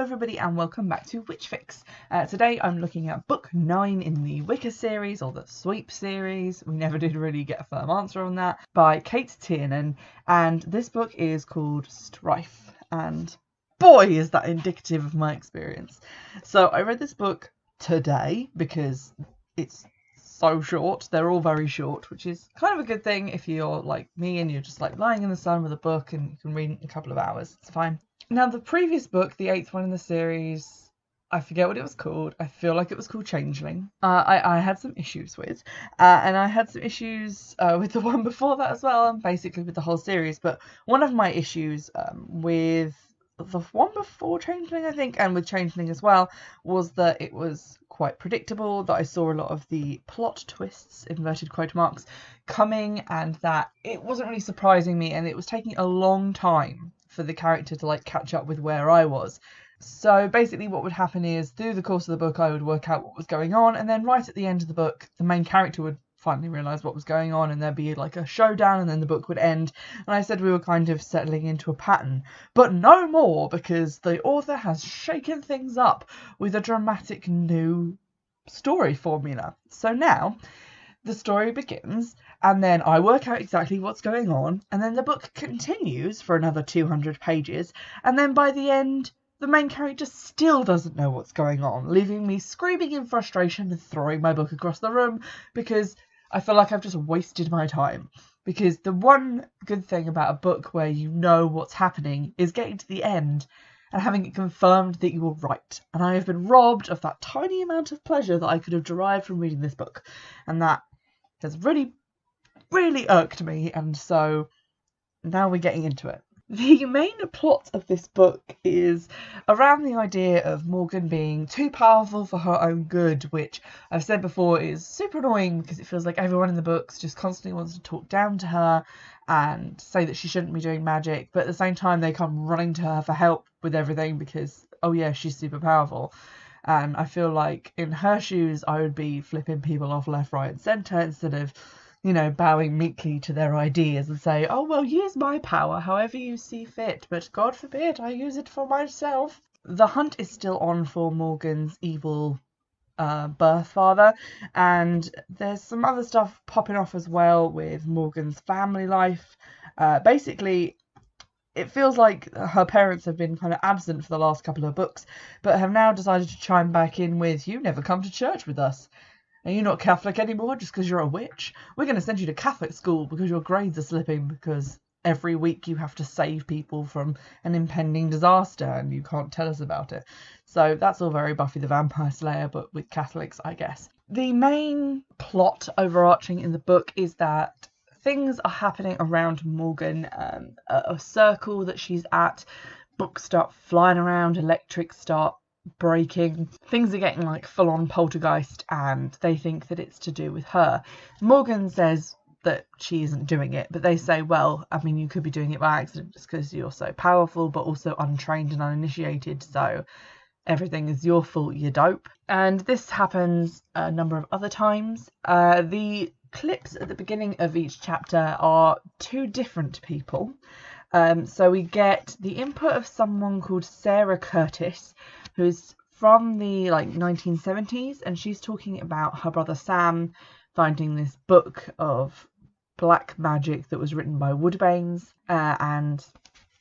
everybody and welcome back to Witchfix. Today I'm looking at book 9 in the Wicca series, or the Sweep series. We never did really get a firm answer on that, by Cate Tiernan, and this book is called Strife, and boy is that indicative of my experience. So I read this book today because it's so short. They're all very short, which is kind of a good thing if you're like me and you're just like lying in the sun with a book and you can read in a couple of hours. It's fine. Now, the previous book, the 8th one in the series, I forget what it was called. I feel like it was called Changeling. I had some issues with, and I had some issues with the one before that as well, and basically with the whole series. But one of my issues with the one before Changeling, I think, and with Changeling as well, was that it was quite predictable, that I saw a lot of the plot twists, inverted quote marks, coming, and that it wasn't really surprising me, and it was taking a long time for the character to like catch up with where I was. So basically what would happen is through the course of the book I would work out what was going on, and then right at the end of the book the main character would finally realise what was going on, and there'd be like a showdown, and then the book would end. And I said we were kind of settling into a pattern, but no more, because the author has shaken things up with a dramatic new story formula. So now the story begins, and then I work out exactly what's going on, and then the book continues for another 200 pages, and then by the end the main character still doesn't know what's going on, leaving me screaming in frustration and throwing my book across the room because I feel like I've just wasted my time. Because the one good thing about a book where you know what's happening is getting to the end and having it confirmed that you were right. And I have been robbed of that tiny amount of pleasure that I could have derived from reading this book. And that has really irked me, and so now we're getting into it. The main plot of this book is around the idea of Morgan being too powerful for her own good, which I've said before is super annoying because it feels like everyone in the books just constantly wants to talk down to her and say that she shouldn't be doing magic, but at the same time they come running to her for help with everything because, oh yeah, she's super powerful. And I feel like in her shoes I would be flipping people off left, right and centre instead of, you know, bowing meekly to their ideas and say, oh, well, use my power however you see fit, but God forbid I use it for myself. The hunt is still on for Morgan's evil birth father, and there's some other stuff popping off as well with Morgan's family life. Basically, it feels like her parents have been kind of absent for the last couple of books, but have now decided to chime back in with, you never come to church with us. Are you not Catholic anymore just because you're a witch? We're going to send you to Catholic school because your grades are slipping because every week you have to save people from an impending disaster and you can't tell us about it. So that's all very Buffy the Vampire Slayer, but with Catholics, I guess. The main plot overarching in the book is that things are happening around Morgan, a circle that she's at, books start flying around, electrics start breaking, things are getting like full on poltergeist, and they think that it's to do with her. Morgan says that she isn't doing it, but they say, well, I mean, you could be doing it by accident just because you're so powerful but also untrained and uninitiated, so everything is your fault, you dope. And this happens a number of other times. The clips at the beginning of each chapter are two different people. So we get the input of someone called Sarah Curtis, who's from the 1970s, and she's talking about her brother Sam finding this book of black magic that was written by Woodbanes, and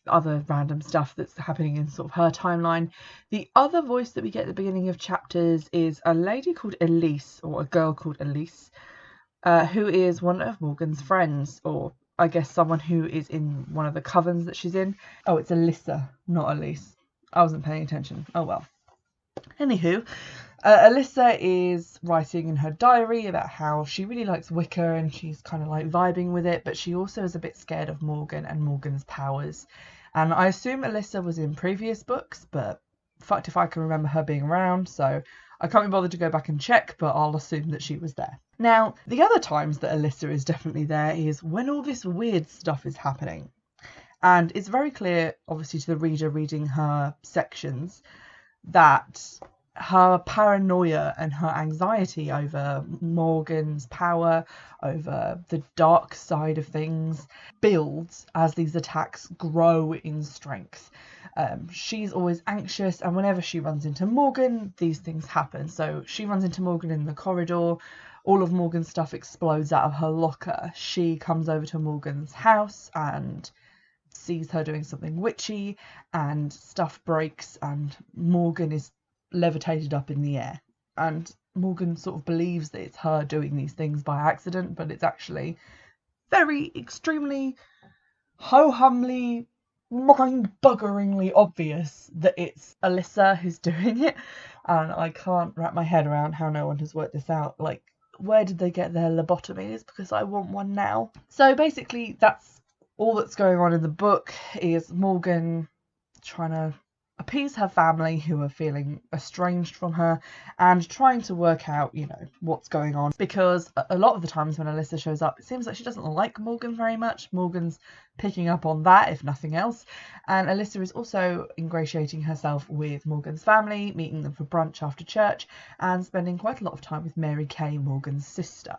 other random stuff that's happening in sort of her timeline. The other voice that we get at the beginning of chapters is a lady called Elise, or a girl called Elise, who is one of Morgan's friends, or I guess someone who is in one of the covens that she's in. Oh, it's Alyssa, not Elise. I wasn't paying attention. Oh well. Anywho, Alyssa is writing in her diary about how she really likes Wicca and she's kind of like vibing with it, but she also is a bit scared of Morgan and Morgan's powers. And I assume Alyssa was in previous books, but fucked if I can remember her being around, so I can't be bothered to go back and check, but I'll assume that she was there. Now, the other times that Alyssa is definitely there is when all this weird stuff is happening. And it's very clear, obviously, to the reader reading her sections that her paranoia and her anxiety over Morgan's power, over the dark side of things, builds as these attacks grow in strength. She's always anxious, and whenever she runs into Morgan, these things happen. So she runs into Morgan in the corridor, all of Morgan's stuff explodes out of her locker. She comes over to Morgan's house and sees her doing something witchy, and stuff breaks, and Morgan is levitated up in the air. And Morgan sort of believes that it's her doing these things by accident, but it's actually very extremely ho-humly, mind-buggeringly obvious that it's Alyssa who's doing it. And I can't wrap my head around how no one has worked this out. Like, where did they get their lobotomies? Because I want one now. So basically, that's all that's going on in the book, is Morgan trying to appease her family who are feeling estranged from her, and trying to work out, you know, what's going on. Because a lot of the times when Alyssa shows up, it seems like she doesn't like Morgan very much. Morgan's picking up on that, if nothing else. And Alyssa is also ingratiating herself with Morgan's family, meeting them for brunch after church, and spending quite a lot of time with Mary Kay, Morgan's sister.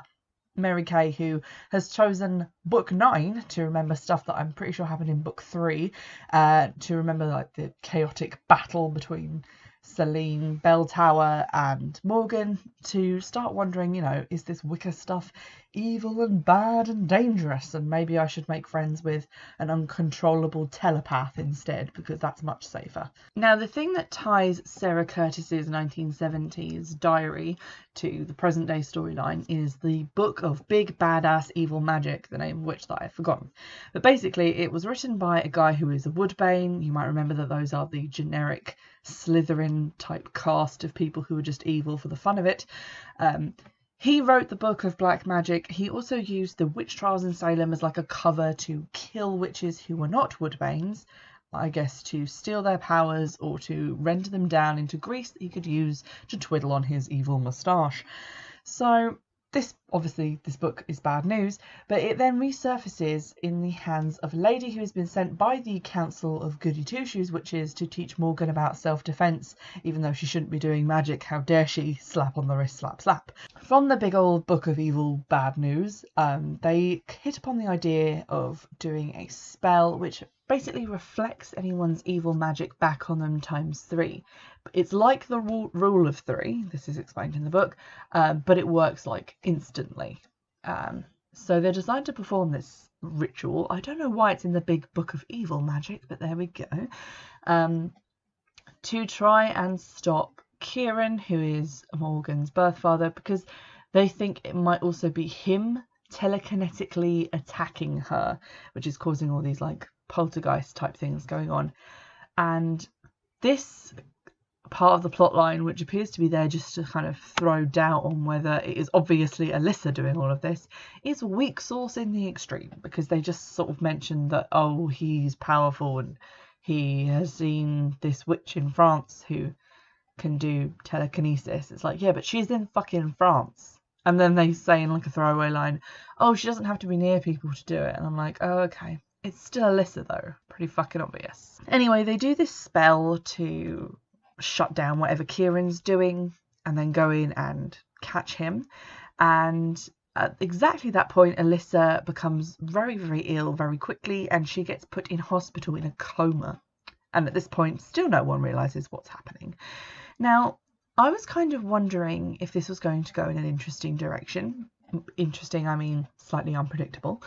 Mary Kay, who has chosen book 9 to remember stuff that I'm pretty sure happened in book 3, to remember like the chaotic battle between Celine, Bell Tower and Morgan, to start wondering, you know, is this Wicca stuff evil and bad and dangerous, and maybe I should make friends with an uncontrollable telepath instead, because that's much safer. Now, the thing that ties Sarah Curtis's 1970s diary to the present day storyline is the book of Big Badass Evil Magic, the name of which that I've forgotten. But basically it was written by a guy who is a Woodbane. You might remember that those are the generic Slytherin type cast of people who are just evil for the fun of it. He wrote the book of black magic. He also used the witch trials in Salem as like a cover to kill witches who were not Woodbanes, I guess to steal their powers or to render them down into grease that he could use to twiddle on his evil moustache. So this book is bad news, but it then resurfaces in the hands of a lady who has been sent by the Council of Goody Two-Shoes Witches to teach Morgan about self-defense, even though she shouldn't be doing magic. How dare she? Slap on the wrist, slap, slap. From the big old book of evil bad news, they hit upon the idea of doing a spell which basically reflects anyone's evil magic back on them ×3. It's like the rule of 3, this is explained in the book, but it works like instantly. So they're designed to perform this ritual. I don't know why it's in the big book of evil magic, but there we go. To try and stop Kieran, who is Morgan's birth father, because they think it might also be him telekinetically attacking her, which is causing all these like poltergeist type things going on. And this part of the plot line, which appears to be there just to kind of throw doubt on whether it is obviously Alyssa doing all of this, is weak sauce in the extreme, because they just sort of mentioned that, oh, he's powerful and he has seen this witch in France who can do telekinesis. It's like, yeah, but she's in fucking France. And then they say in like a throwaway line, oh, she doesn't have to be near people to do it. And I'm like, oh, okay. It's still Alyssa though. Pretty fucking obvious. Anyway, they do this spell to shut down whatever Kieran's doing and then go in and catch him. And at exactly that point, Alyssa becomes very, very ill very quickly, and she gets put in hospital in a coma. And at this point, still no one realises what's happening. Now, I was kind of wondering if this was going to go in an interesting direction. Interesting, I mean slightly unpredictable,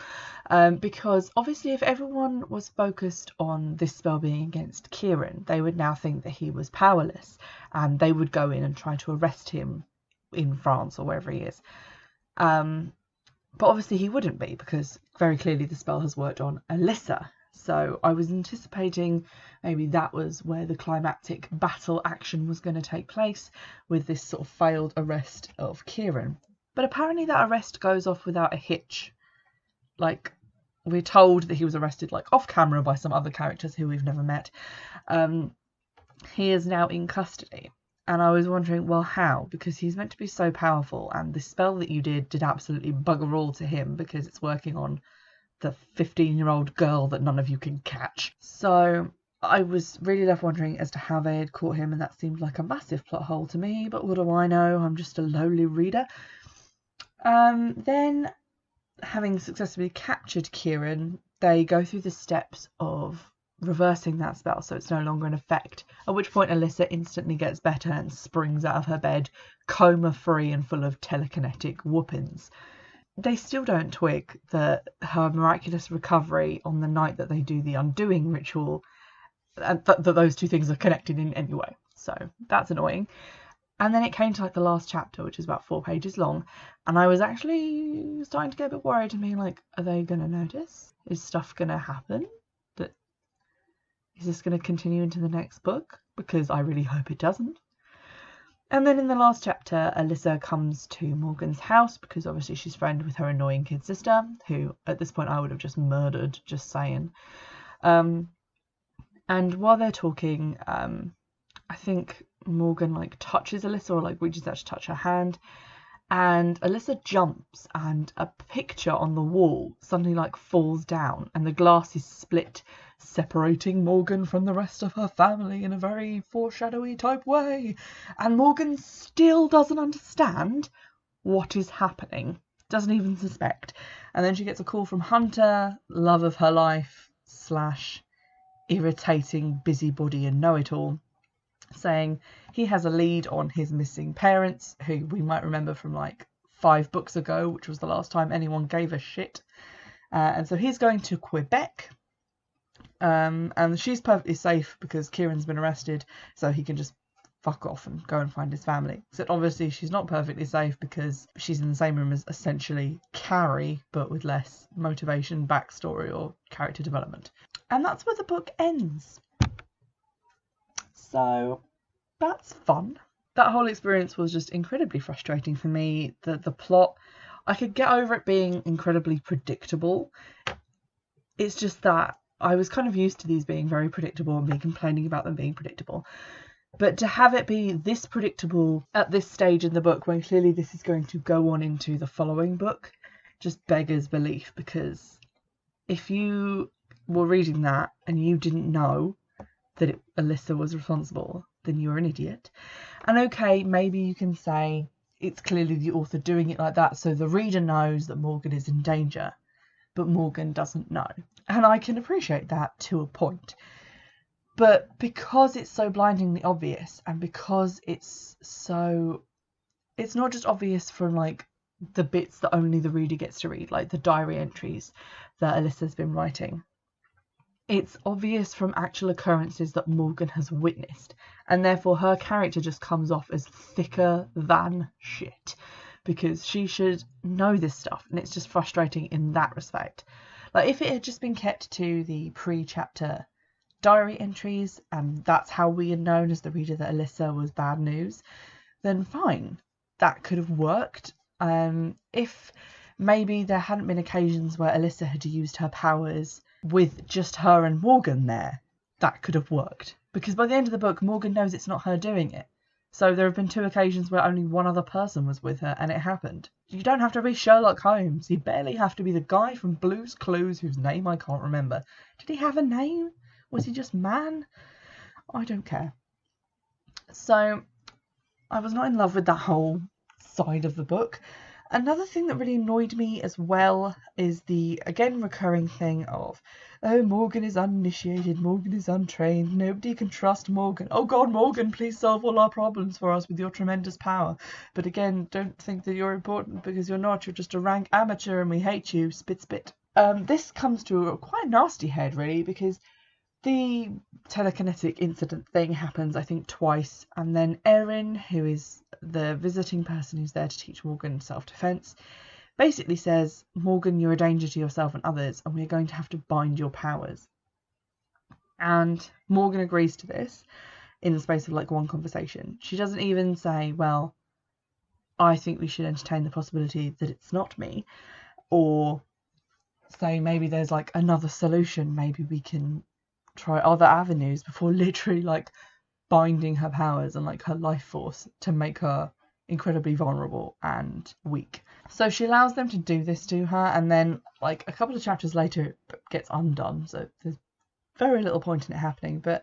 because obviously if everyone was focused on this spell being against Kieran, they would now think that he was powerless, and they would go in and try to arrest him in France or wherever he is. But obviously he wouldn't be, because very clearly the spell has worked on Alyssa. So I was anticipating maybe that was where the climactic battle action was going to take place, with this sort of failed arrest of Kieran. But apparently that arrest goes off without a hitch. Like, we're told that he was arrested like off camera by some other characters who we've never met. He is now in custody. And I was wondering, well, how? Because he's meant to be so powerful, and the spell that you did absolutely bugger all to him, because it's working on the 15-year-old girl that none of you can catch. So I was really left wondering as to how they had caught him, and that seemed like a massive plot hole to me, but what do I know? I'm just a lowly reader. Then, having successfully captured Kieran, they go through the steps of reversing that spell so it's no longer in effect, at which point Alyssa instantly gets better and springs out of her bed, coma-free and full of telekinetic whoopings. They still don't twig that her miraculous recovery on the night that they do the undoing ritual, and that those two things are connected in any way. So that's annoying. And then it came to like the last chapter, which is about 4 pages long, and I was actually starting to get a bit worried and being like, are they going to notice? Is stuff going to happen? Is this going to continue into the next book? Because I really hope it doesn't. And then in the last chapter, Alyssa comes to Morgan's house because obviously she's friends with her annoying kid sister, who at this point I would have just murdered, just saying. And while they're talking, I think Morgan like touches Alyssa or like reaches out to touch her hand, and Alyssa jumps and a picture on the wall suddenly like falls down and the glass is split, separating Morgan from the rest of her family in a very foreshadowy type way. And Morgan still doesn't understand what is happening, doesn't even suspect. And then she gets a call from Hunter, love of her life / irritating busybody and know-it-all, saying he has a lead on his missing parents, who we might remember from like 5 books ago, which was the last time anyone gave a shit. And so he's going to Quebec. And she's perfectly safe because Kieran's been arrested, so he can just fuck off and go and find his family. Except obviously she's not perfectly safe because she's in the same room as essentially Carrie, but with less motivation, backstory, or character development. And that's where the book ends. So that's fun. That whole experience was just incredibly frustrating for me. The plot, I could get over it being incredibly predictable. It's just that I was kind of used to these being very predictable and me complaining about them being predictable. But to have it be this predictable at this stage in the book, when clearly this is going to go on into the following book, just beggars belief. Because if you were reading that and you didn't know that Alyssa was responsible, then you're an idiot. And okay, maybe you can say it's clearly the author doing it like that so the reader knows that Morgan is in danger, but Morgan doesn't know. And I can appreciate that to a point. But because it's so blindingly obvious, and because it's not just obvious from like the bits that only the reader gets to read, like the diary entries that Alyssa's been writing, it's obvious from actual occurrences that Morgan has witnessed, and therefore her character just comes off as thicker than shit, because she should know this stuff, and it's just frustrating in that respect. Like, if it had just been kept to the pre-chapter diary entries, and that's how we had known as the reader that Alyssa was bad news, then fine, that could have worked. If maybe there hadn't been occasions where Alyssa had used her powers with just her and Morgan there, that could have worked. Because by the end of the book, Morgan knows it's not her doing it. So there have been 2 occasions where only one other person was with her and it happened. You don't have to be Sherlock Holmes. You barely have to be the guy from Blue's Clues whose name I can't remember. Did he have a name? Was he just man? I don't care. So I was not in love with that whole side of the book. Another thing that really annoyed me as well is the, again, recurring thing of, oh, Morgan is uninitiated, Morgan is untrained, nobody can trust Morgan. Oh God, Morgan, please solve all our problems for us with your tremendous power. But again, don't think that you're important because you're not, you're just a rank amateur and we hate you, spit spit. This comes to a quite nasty head really, because the telekinetic incident thing happens, I think, twice, and then Erin, who is the visiting person who's there to teach Morgan self-defense, basically says, Morgan, you're a danger to yourself and others, and we're going to have to bind your powers. And Morgan agrees to this in the space of like one conversation. She doesn't even say, well, I think we should entertain the possibility that it's not me, or say maybe there's like another solution, maybe we can try other avenues, before literally like binding her powers and like her life force to make her incredibly vulnerable and weak. So she allows them to do this to her, and then like a couple of chapters later it gets undone. So there's very little point in it happening. But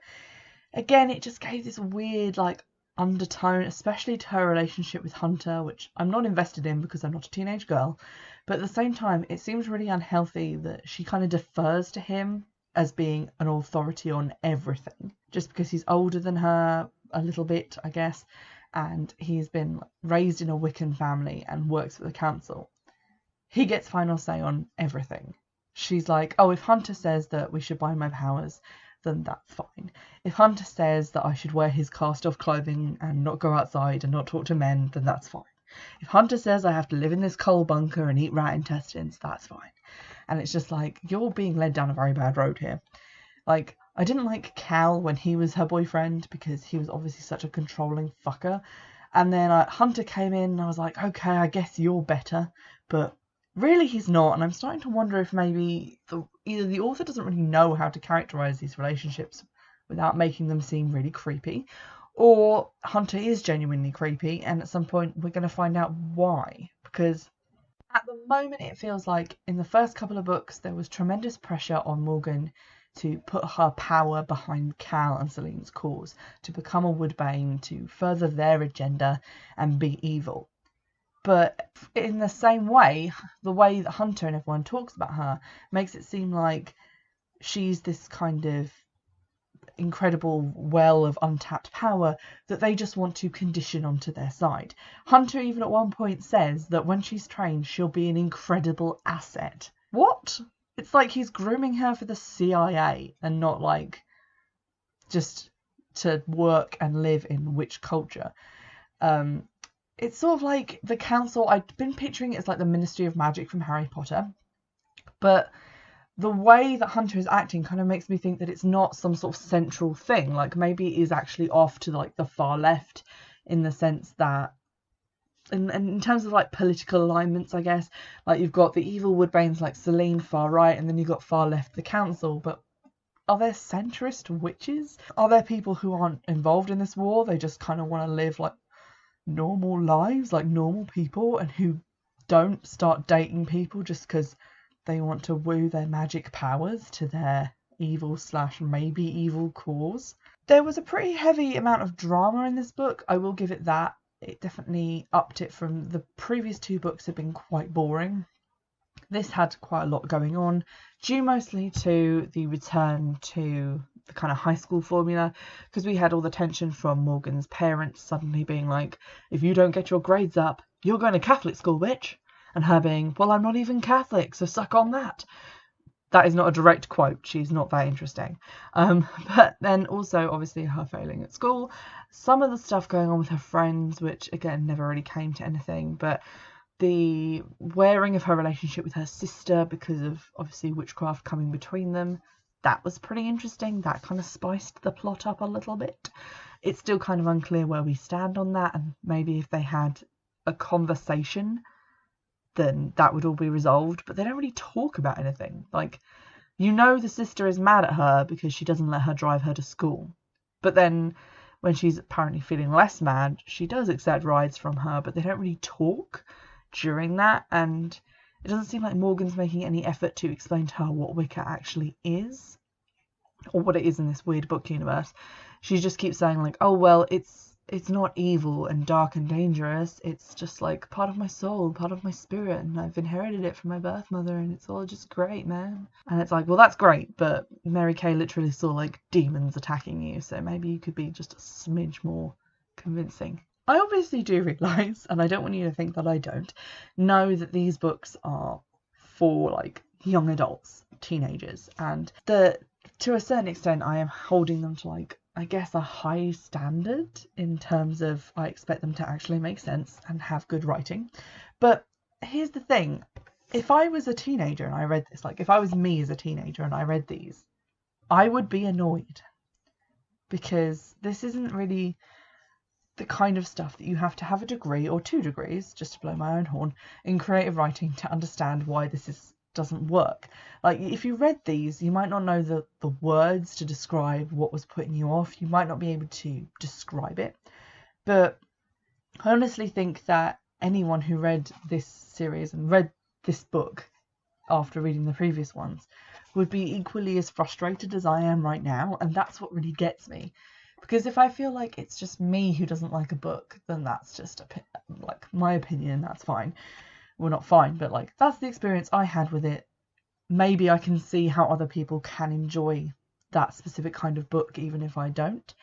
again, it just gave this weird like undertone, especially to her relationship with Hunter, which I'm not invested in because I'm not a teenage girl. But at the same time, it seems really unhealthy that she kind of defers to him as being an authority on everything, just because he's older than her a little bit, I guess, and he's been raised in a Wiccan family and works for the council. He gets final say on everything. She's like, oh, if Hunter says that we should buy my powers, then that's fine. If Hunter says that I should wear his cast-off clothing and not go outside and not talk to men, then that's fine. If Hunter says I have to live in this coal bunker and eat rat intestines, that's fine. And it's just like, you're being led down a very bad road here. Like, I didn't like Cal when he was her boyfriend because he was obviously such a controlling fucker. And then Hunter came in and I was like, okay, I guess you're better. But really he's not, and I'm starting to wonder if maybe either the author doesn't really know how to characterize these relationships without making them seem really creepy, or Hunter is genuinely creepy, and at some point we're going to find out why. Because at the moment it feels like in the first couple of books there was tremendous pressure on Morgan to put her power behind Cal and Celine's cause, to become a Woodbane, to further their agenda and be evil. But in the same way, the way that Hunter and everyone talks about her makes it seem like she's this kind of incredible well of untapped power that they just want to condition onto their side. Hunter even at one point says that when she's trained, she'll be an incredible asset. What? It's like he's grooming her for the CIA and not like just to work and live in witch culture. It's sort of like the council. I've been picturing it as like the Ministry of Magic from Harry Potter. But the way that Hunter is acting kind of makes me think that it's not some sort of central thing. Like maybe it is actually off to like the far left, in the sense that, in terms of like political alignments, I guess, like you've got the evil Woodbanes like Celine far right, and then you've got far left the council. But are there centrist witches? Are there people who aren't involved in this war? They just kind of want to live like normal lives like normal people, and who don't start dating people just because they want to woo their magic powers to their evil / maybe evil cause. There was a pretty heavy amount of drama in this book, I will give it that. It definitely upped it from the previous two books had been quite boring. This had quite a lot going on, due mostly to the return to the kind of high school formula, because we had all the tension from Morgan's parents suddenly being like, if you don't get your grades up, you're going to Catholic school, bitch. And her being, well, I'm not even Catholic, so suck on that. That is not a direct quote. She's not that interesting. But then also, obviously, her failing at school. Some of the stuff going on with her friends, which, again, never really came to anything. But the wearing of her relationship with her sister because of, obviously, witchcraft coming between them. That was pretty interesting. That kind of spiced the plot up a little bit. It's still kind of unclear where we stand on that. And maybe if they had a conversation, then that would all be resolved. But they don't really talk about anything. Like, you know the sister is mad at her because she doesn't let her drive her to school. But then when she's apparently feeling less mad, she does accept rides from her, but they don't really talk during that. And it doesn't seem like Morgan's making any effort to explain to her what Wicca actually is, or what it is in this weird book universe. She just keeps saying like, oh, well, it's not evil and dark and dangerous. It's just like part of my soul, part of my spirit, and I've inherited it from my birth mother, and it's all just great, man. And it's like, well, that's great, but Mary Kay literally saw like demons attacking you, so maybe you could be just a smidge more convincing. I obviously do realise, and I don't want you to think that I don't, know that these books are for like young adults, teenagers, and to a certain extent I am holding them to like, I guess, a high standard in terms of I expect them to actually make sense and have good writing. But here's the thing, if I was a teenager and I read this, like if I was me as a teenager and I read these, I would be annoyed, because this isn't really the kind of stuff that you have to have a degree or 2 degrees, just to blow my own horn, in creative writing to understand why this doesn't work. Like, if you read these, you might not know the words to describe what was putting you off. You might not be able to describe it. But I honestly think that anyone who read this series and read this book after reading the previous ones would be equally as frustrated as I am right now, and that's what really gets me. Because if I feel like it's just me who doesn't like a book, then that's just like my opinion, that's fine. Well, not fine, but like that's the experience I had with it. Maybe I can see how other people can enjoy that specific kind of book, even if I don't.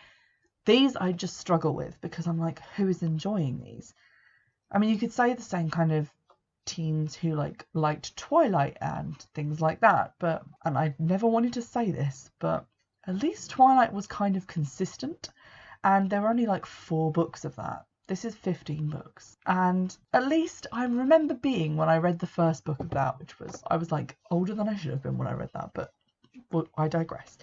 These I just struggle with because I'm like, who is enjoying these? I mean, you could say the same kind of teens who liked Twilight and things like that, and I never wanted to say this, but at least Twilight was kind of consistent, and there were only like 4 books of that. This is 15 books, and at least I remember being when I read the first book of that, which was, I was like older than I should have been when I read that, but well, I digress.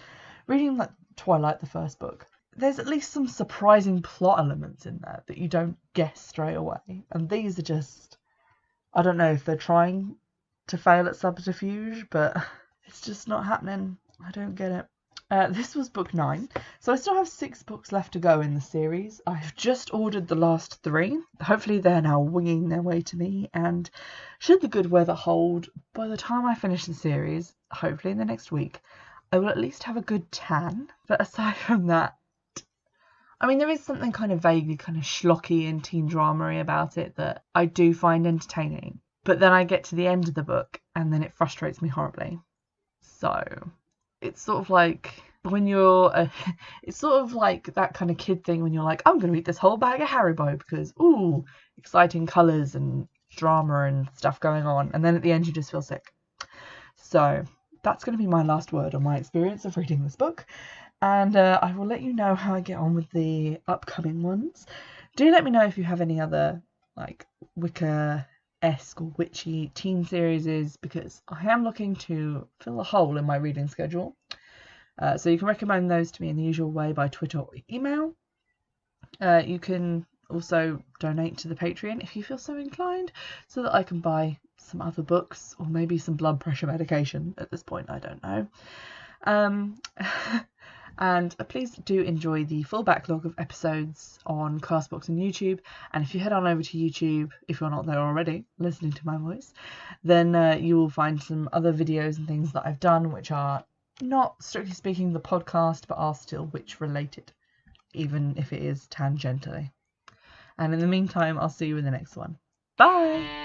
Reading like Twilight, the first book, there's at least some surprising plot elements in there that you don't guess straight away, and these are just, I don't know if they're trying to fail at subterfuge, but it's just not happening. I don't get it. This was book 9, so I still have 6 books left to go in the series. I've just ordered the last 3. Hopefully they're now winging their way to me, and should the good weather hold, by the time I finish the series, hopefully in the next week, I will at least have a good tan. But aside from that, I mean, there is something kind of vaguely kind of schlocky and teen drama-y about it that I do find entertaining. But then I get to the end of the book and then it frustrates me horribly. So it's sort of like when you're it's sort of like that kind of kid thing when you're like, I'm going to eat this whole bag of Haribo because, ooh, exciting colours and drama and stuff going on. And then at the end you just feel sick. So that's going to be my last word on my experience of reading this book. And I will let you know how I get on with the upcoming ones. Do let me know if you have any other like Wicca-esque or witchy teen series, because I am looking to fill a hole in my reading schedule. So you can recommend those to me in the usual way by Twitter or email. You can also donate to the Patreon if you feel so inclined, so that I can buy some other books or maybe some blood pressure medication. At this point, I don't know. And please do enjoy the full backlog of episodes on Castbox and YouTube. And if you head on over to YouTube, if you're not there already, listening to my voice, then you will find some other videos and things that I've done, which are not strictly speaking the podcast, but are still witch related, even if it is tangentially. And in the meantime, I'll see you in the next one. Bye!